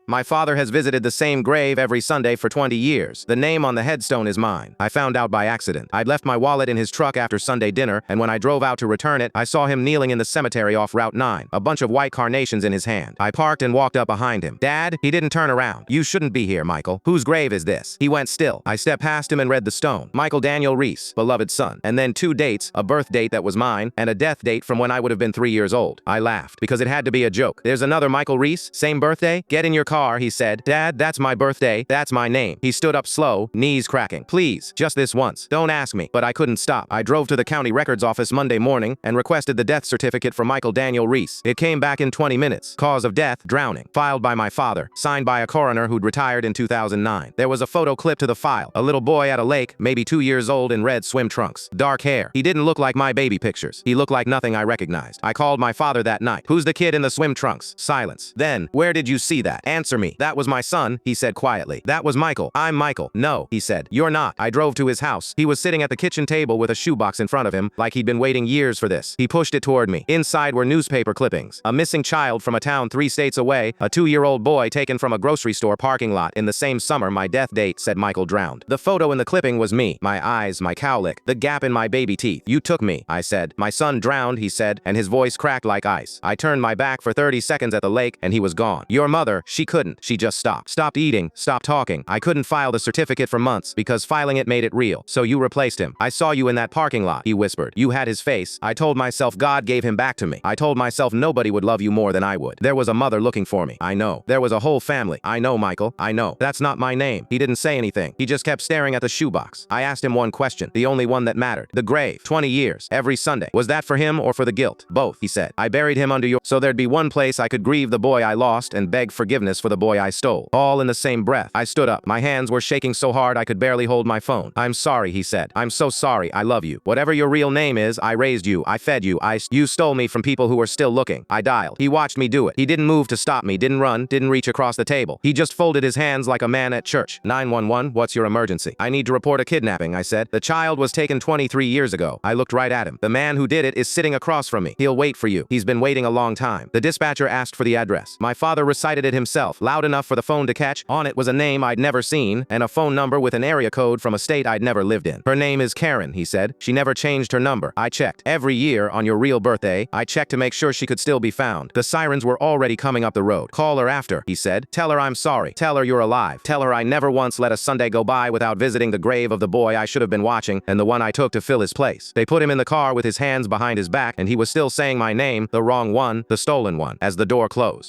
My father has visited the same grave every Sunday for 20 years. The name on the headstone is mine. I found out by accident. I'd left my wallet in his truck after Sunday dinner, and when I drove out to return it, I saw him kneeling in the cemetery off Route 9, a bunch of white carnations in his hand. I parked and walked up behind him. Dad, he didn't turn around. You shouldn't be here, Michael. Whose grave is this? He went still. I stepped past him and read the stone. Michael Daniel Reese, beloved son. And then 2 dates, a birth date that was mine, and a death date from when I would have been 3 years old. I laughed, because it had to be a joke. There's another Michael Reese, same birthday? Get in your car, he said. Dad, that's my birthday, that's my name. He stood up slow, knees cracking. Please, just this once. Don't ask me. But I couldn't stop. I drove to the county records office Monday morning and requested the death certificate for Michael Daniel Reese. It came back in 20 minutes. Cause of death, drowning. Filed by my father. Signed by a coroner who'd retired in 2009. There was a photo clip to the file. A little boy at a lake, maybe 2 years old in red swim trunks. Dark hair. He didn't look like my baby pictures. He looked like nothing I recognized. I called my father that night. Who's the kid in the swim trunks? Silence. Then, where did you see that? Answer me. That was my son, he said quietly. That was Michael. I'm Michael. No, he said. You're not. I drove to his house. He was sitting at the kitchen table with a shoebox in front of him, like he'd been waiting years for this. He pushed it toward me. Inside were newspaper clippings. A missing child from a town 3 states away, a 2-year-old boy taken from a grocery store parking lot in the same summer my death date said Michael drowned. The photo in the clipping was me. My eyes, my cowlick, the gap in my baby teeth. You took me, I said. My son drowned, he said, and his voice cracked like ice. I turned my back for 30 seconds at the lake, and he was gone. Your mother, she couldn't. She just stopped. Stopped eating, stopped talking. I couldn't file the certificate for months because filing it made it real. So you replaced him. I saw you in that parking lot, he whispered. You had his face. I told myself God gave him back to me. I told myself nobody would love you more than I would. There was a mother looking for me. I know. There was a whole family. I know, Michael. I know. That's not my name. He didn't say anything. He just kept staring at the shoebox. I asked him one question, the only one that mattered. The grave. 20 years. Every Sunday. Was that for him or for the guilt? Both, he said. I buried him under your... So there'd be one place I could grieve the boy I lost and beg forgiveness for the boy I stole. All in the same breath. I stood up. My hands were shaking so hard I could barely hold my phone. I'm sorry, he said. I'm so sorry. I love you. Whatever your real name is, I raised you. I fed you. You stole me from people who were still looking. I dialed. He watched me do it. He didn't move to stop me, didn't run, didn't reach across the table. He just folded his hands like a man at church. 911, what's your emergency? I need to report a kidnapping, I said. The child was taken 23 years ago. I looked right at him. The man who did it is sitting across from me. He'll wait for you. He's been waiting a long time. The dispatcher asked for the address. My father recited it himself, loud enough for the phone to catch. On it was a name I'd never seen and a phone number with an area code from a state I'd never lived in. Her name is Karen, he said. She never changed her number. I checked. Every year on your real birthday, I checked to make sure she could still be found. The sirens were already coming up the road. Call her after, he said. Tell her I'm sorry. Tell her you're alive. Tell her I never once let a Sunday go by without visiting the grave of the boy I should have been watching and the one I took to fill his place. They put him in the car with his hands behind his back and he was still saying my name, the wrong one, the stolen one, as the door closed.